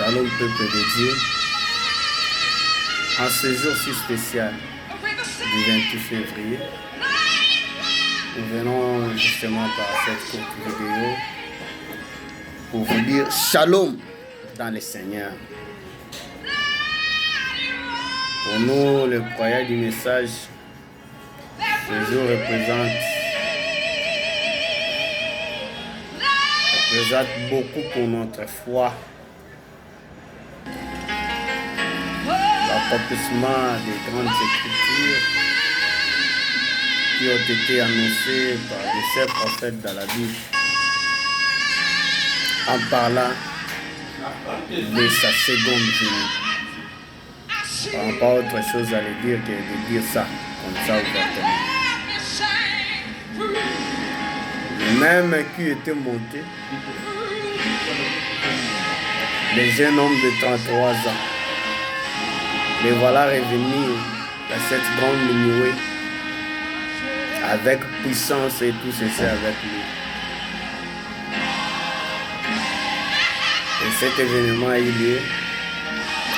Shalom peuple de Dieu. En ce jour si spécial du 28 février, nous venons justement par cette courte vidéo pour vous dire Shalom dans le Seigneur. Pour nous, le croyant du message, ce jour représente beaucoup pour notre foi. L'accomplissement des grandes écritures qui ont été annoncées par les saints prophètes dans la Bible en parlant de sa seconde venue. On n'a pas autre chose à le dire que de dire ça, comme ça ouvertement. Le même qui était monté, le jeune homme de 33 ans, le voilà revenu à cette grande nuée avec puissance et tout ceci avec lui. Et cet événement a eu lieu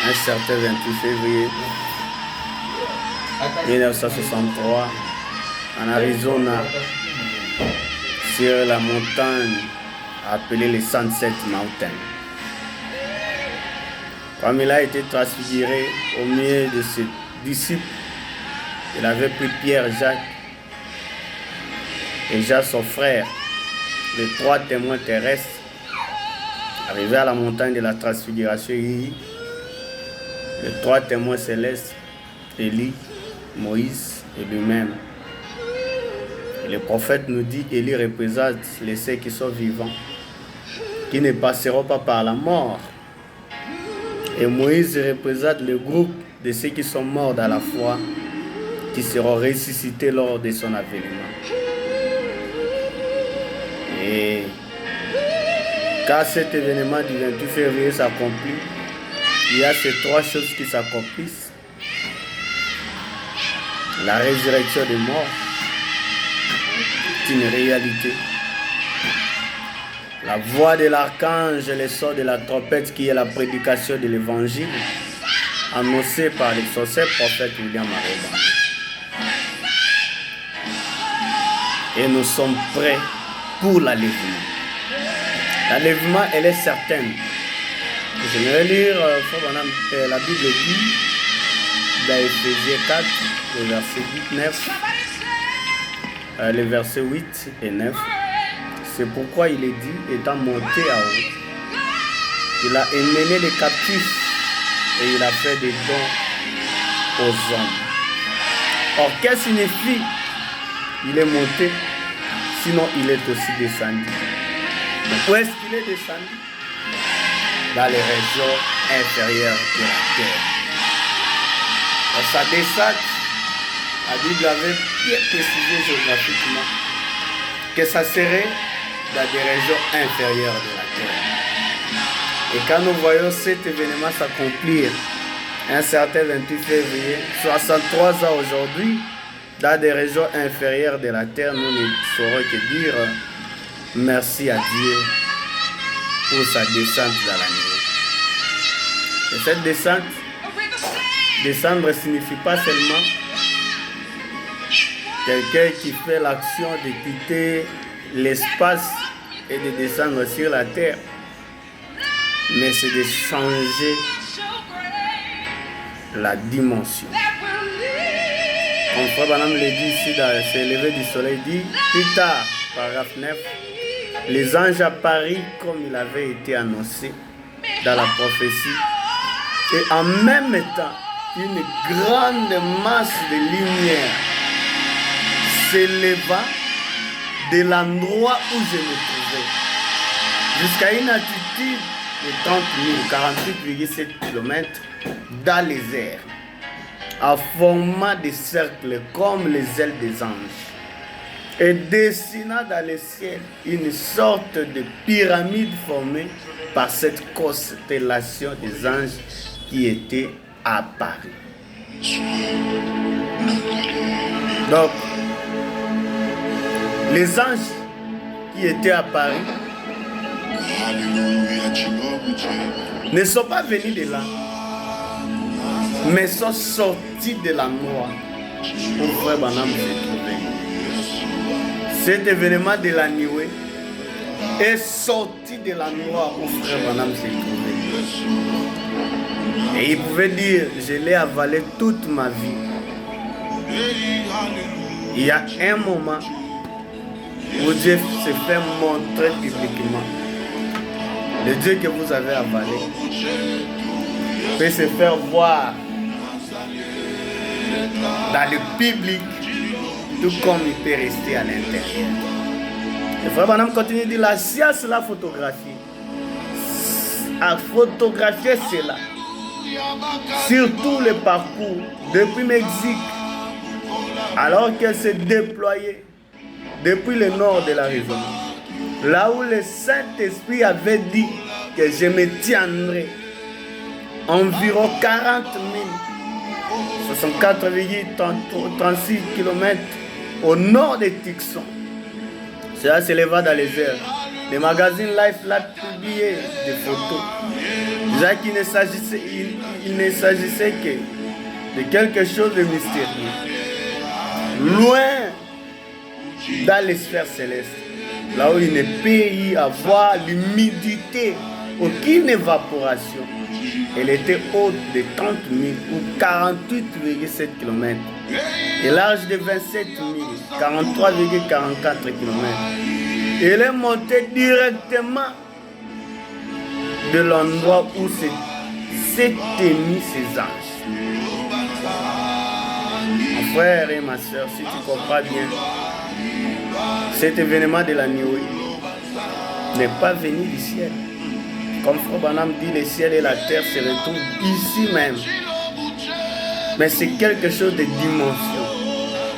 un certain 28 février 1963 en Arizona, sur la montagne appelée les Sunset Mountain. Comme il a été transfiguré au milieu de ses disciples, il avait pris Pierre, Jacques et Jacques son frère, les trois témoins terrestres, arrivés à la montagne de la transfiguration, les trois témoins célestes, Élie, Moïse et lui-même. Et le prophète nous dit qu'Élie représente les saints qui sont vivants, qui ne passeront pas par la mort. Et Moïse représente le groupe de ceux qui sont morts dans la foi, qui seront ressuscités lors de son avènement. Et quand cet événement du 28 février s'accomplit, il y a ces trois choses qui s'accomplissent. La résurrection des morts, c'est une réalité. La voix de l'archange et le son de la trompette qui est la prédication de l'évangile annoncée par le sorcier prophète William Maroba. Et nous sommes prêts pour l'enlèvement. L'enlèvement, elle est certaine. Je vais lire la Bible dit dans Éphésiens 4, le verset 8, 9, les versets 8 et 9. C'est pourquoi il est dit, étant monté à haut, il a emmené les captifs et il a fait des dons aux hommes. Or, qu'est-ce qu'il signifie? Il est monté, sinon il est aussi descendu. Donc, où est-ce qu'il est descendu? Dans les régions inférieures de la terre. Dans sa descente, la Bible avait bien précisé géographiquement que ça serait dans des régions inférieures de la terre. Et quand nous voyons cet événement s'accomplir, un certain 28 février, 63 ans aujourd'hui, dans des régions inférieures de la terre, nous ne saurons que dire merci à Dieu pour sa descente dans la nuit. Et cette descente, descendre ne signifie pas seulement quelqu'un qui fait l'action de quitter l'espace et de descendre sur la terre, mais c'est de changer la dimension. Comme Frère Branham le dit ici dans ce lever du soleil, dit plus tard, paragraphe 9, les anges apparurent comme il avait été annoncé dans la prophétie, et en même temps, une grande masse de lumière s'éleva de l'endroit où je me trouvais jusqu'à une altitude de 30 000, 48,7 km dans les airs, en formant des cercles comme les ailes des anges, et dessinant dans le ciel une sorte de pyramide formée par cette constellation des anges qui était apparue. Donc, les anges qui étaient apparus ne sont pas venus de là, mais sont sortis de l'endroit où Frère Branham s'est trouvé. Cet événement de la nuée est sorti de l'endroit où Frère Branham s'est trouvé. Et il pouvait dire, je l'ai avalé toute ma vie. Il y a un moment où Dieu se fait montrer publiquement. Le Dieu que vous avez avalé peut se faire voir dans le public, tout comme il peut rester à l'intérieur. Le Frère Branham continue de dire, la science l'a photographié. A photographié cela. Sur tout le parcours, depuis Mexique, alors qu'elle s'est déployée depuis le nord de l'Arizona, là où le Saint-Esprit avait dit que je me tiendrai environ 40 000, 64,36 km au nord de Tucson. Cela s'éleva dans les airs. Le magazine Life l'a publié des photos. Déjà qu'il ne s'agissait que de quelque chose de mystérieux. Loin dans les sphères célestes, là où il ne peut y avoir l'humidité, aucune évaporation. Elle était haute de 30 000 ou 48,7 km et large de 27 000, 43,44 km. Elle est montée directement de l'endroit où s'étaient mis ces anges. Mon frère et ma soeur, si tu comprends bien, cet événement de la nuit n'est pas venu du ciel. Comme Frère Branham dit, le ciel et la terre se retrouvent ici même. Mais c'est quelque chose de dimension.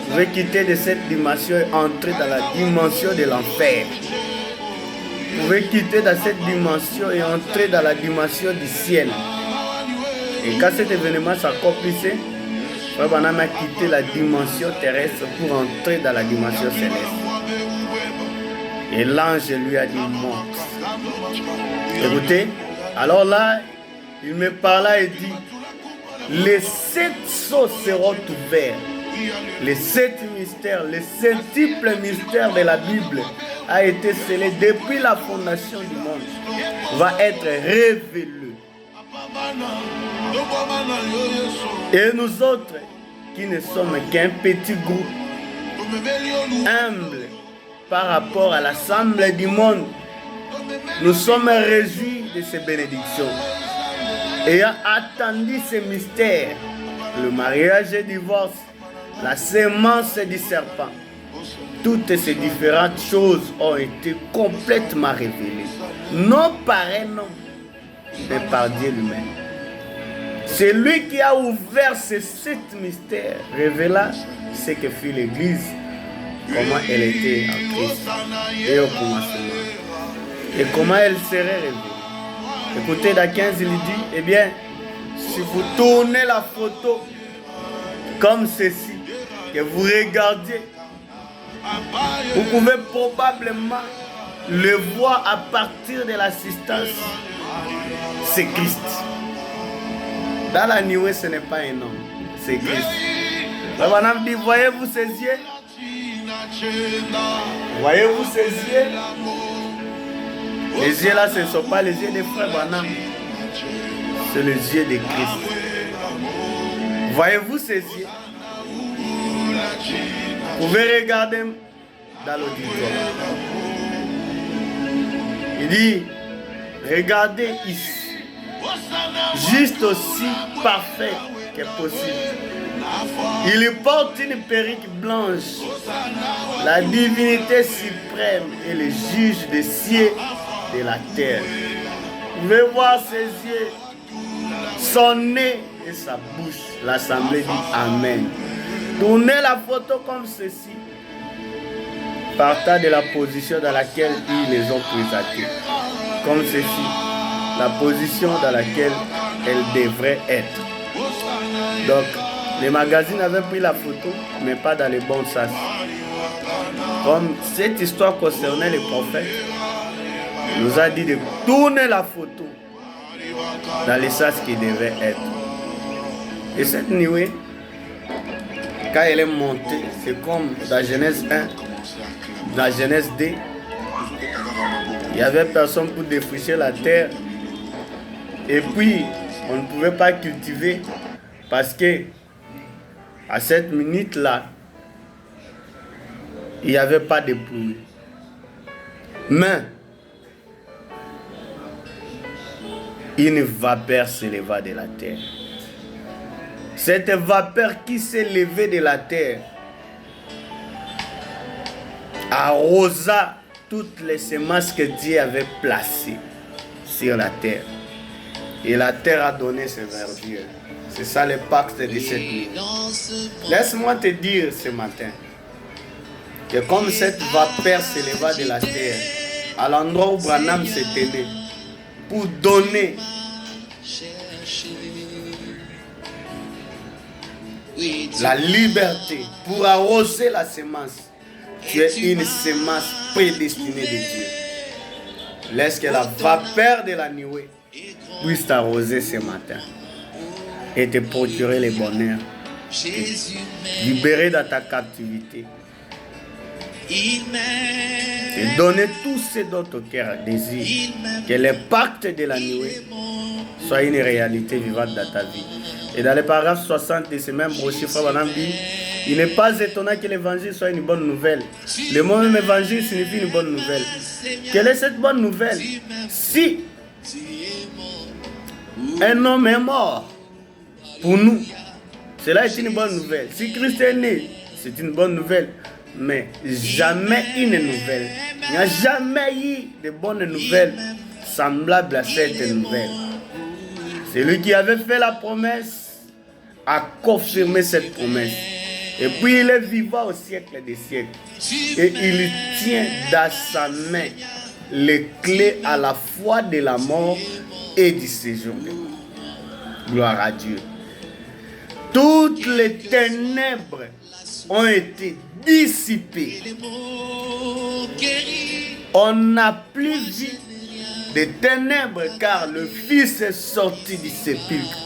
Vous pouvez quitter de cette dimension et entrer dans la dimension de l'enfer. Vous pouvez quitter dans cette dimension et entrer dans la dimension du ciel. Et quand cet événement s'accomplissait, Frère Branham a quitté la dimension terrestre pour entrer dans la dimension céleste. Et l'ange lui a dit, monte. Écoutez, alors là, il me parla et dit, les 7 sceaux seront ouverts. Les 7 mystères, les septuples mystères de la Bible a été scellé depuis la fondation du monde, va être révélé. Et nous autres, qui ne sommes qu'un petit groupe, humble par rapport à l'assemblée du monde, nous sommes réjouis de ces bénédictions. Ayant attendu ces mystères, le mariage et le divorce, la sémence du serpent, toutes ces différentes choses ont été complètement révélées. Non par un homme, mais par Dieu lui-même. C'est lui qui a ouvert ces 7 mystères, révélant ce que fut l'Église, comment elle était en Christ et au commencement, et comment elle serait révélée. Écoutez, dans 15, il dit, eh bien, si vous tournez la photo comme ceci, que vous regardiez, vous pouvez probablement le voir à partir de l'assistance. C'est Christ. Dans la nuée, ce n'est pas un homme, c'est Christ. Le Branham dit, voyez-vous ses yeux? Voyez-vous ses yeux? Les yeux là, ce ne sont pas les yeux des frères Branham, c'est les yeux de Christ. Voyez-vous ses yeux? Vous pouvez regarder dans l'auditoire. Il dit, regardez ici, juste aussi parfait que possible. Il porte une perruque blanche, la divinité suprême et le juge des cieux de la terre. Vous pouvez voir ses yeux, son nez et sa bouche. L'assemblée dit Amen. Tournez la photo comme ceci, partant de la position dans laquelle ils les ont présentés. Comme ceci, la position dans laquelle elle devrait être. Donc, les magazines avaient pris la photo, mais pas dans les bons sens. Comme cette histoire concernait les prophètes, il nous a dit de tourner la photo dans l'essence qui devait être. Et cette nuée, quand elle est montée, c'est comme dans Genèse 1, dans Genèse 2, il n'y avait personne pour défricher la terre. Et puis, on ne pouvait pas cultiver parce que à cette minute-là, il n'y avait pas de pluie. Mais une vapeur s'éleva de la terre. Cette vapeur qui s'est levée de la terre arrosa toutes les semences que Dieu avait placées sur la terre. Et la terre a donné ses verdures. C'est ça le pacte de cette nuit. Laisse-moi te dire ce matin que comme cette vapeur s'éleva de la terre, à l'endroit où Branham se tenait, pour donner la liberté, pour arroser la semence, tu es une semence prédestinée de Dieu. Laisse que la vapeur de la nuée puisse t'arroser ce matin et te procurer le bonheur, te libérer dans ta captivité et donner tout ce dont ton cœur désire, que le pacte de la nuée soit une réalité vivante dans ta vie. Et dans le paragraphe 60 de ce même brochure, Frère Branham dit, il n'est pas étonnant que l'évangile soit une bonne nouvelle. Le mot même évangile signifie une bonne nouvelle. Quelle est cette bonne nouvelle? Si un homme est mort pour nous, cela est une bonne nouvelle. Si Christ est né, c'est une bonne nouvelle. Mais jamais une nouvelle. Il n'y a jamais eu de bonnes nouvelles semblables à cette nouvelle. Celui qui avait fait la promesse a confirmé cette promesse. Et puis il est vivant au siècle des siècles. Et il tient dans sa main les clés à la fois de la mort et du séjour de mort. Gloire à Dieu. Toutes les ténèbres ont été dissipées. On n'a plus vu de ténèbres car le Fils est sorti du sépulcre.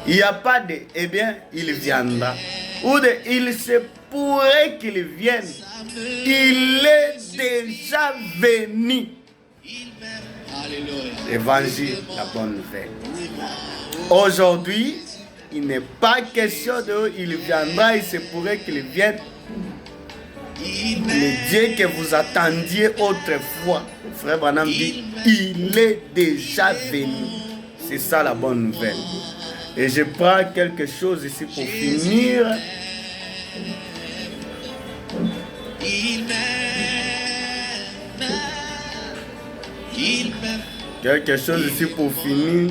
Il n'y a pas de, eh bien, il viendra. Ou de, il se pourrait qu'il vienne. Il est déjà venu. L'évangile, la bonne nouvelle. Aujourd'hui, il n'est pas question de il viendra, il se pourrait qu'il vienne. Le Dieu que vous attendiez autrefois, Frère Branham dit, il est déjà venu. C'est ça la bonne nouvelle. Et je prends quelque chose ici pour finir. Quelque chose ici pour finir.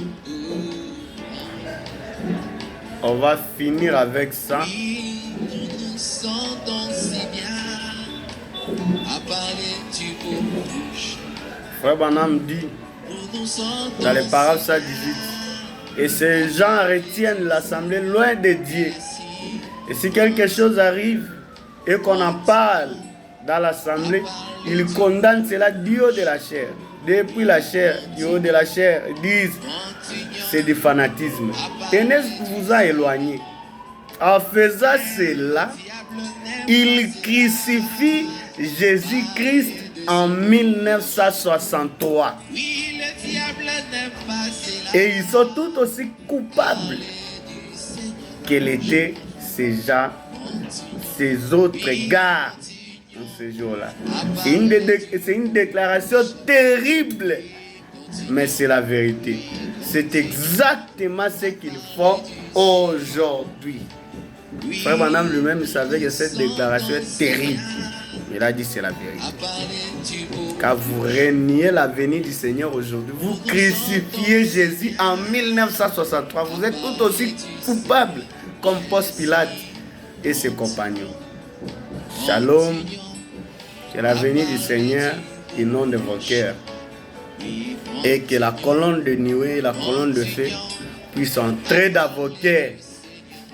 On va finir avec ça. Frère Branham dit dans les paroles 118, et ces gens retiennent l'assemblée loin de Dieu. Et si quelque chose arrive et qu'on en parle dans l'assemblée, ils condamnent cela du haut de la chair. Depuis la chair, du haut de la chair, ils disent c'est du fanatisme. Tenez-vous-en éloigner. En faisant cela, ils crucifient Jésus-Christ en 1963. Et ils sont tout aussi coupables qu'elle était ces gens, ces autres gars en ce jour-là. C'est une déclaration terrible, mais c'est la vérité. C'est exactement ce qu'ils font aujourd'hui. Frère Branham lui-même savait que cette déclaration est terrible. Il a dit c'est la vérité. Car vous reniez la venue du Seigneur aujourd'hui. Vous crucifiez Jésus en 1963. Vous êtes tout aussi coupables comme Ponce Pilate et ses compagnons. Shalom. Que la venue du Seigneur inonde vos cœurs. Et que la colonne de nuée, la colonne de feu puisse entrer dans vos cœurs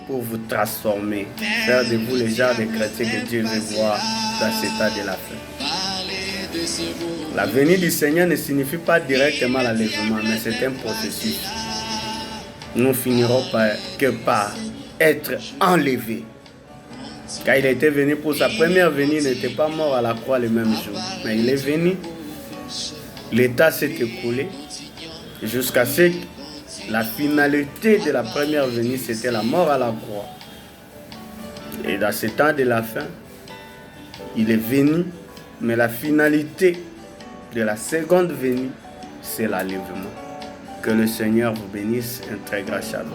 pour vous transformer. Faire de vous les gens de chrétiens que Dieu veut voir dans cet état de la fin. La venue du Seigneur ne signifie pas directement l'enlèvement, mais c'est un processus. Nous finirons par être enlevés. Quand il était venu pour sa première venue, il n'était pas mort à la croix le même jour. Mais il est venu, l'état s'est écoulé jusqu'à ce que la finalité de la première venue, c'était la mort à la croix. Et dans ce temps de la fin, il est venu, mais la finalité de la seconde venue, c'est l'enlèvement. Que le Seigneur vous bénisse un très grand shalom.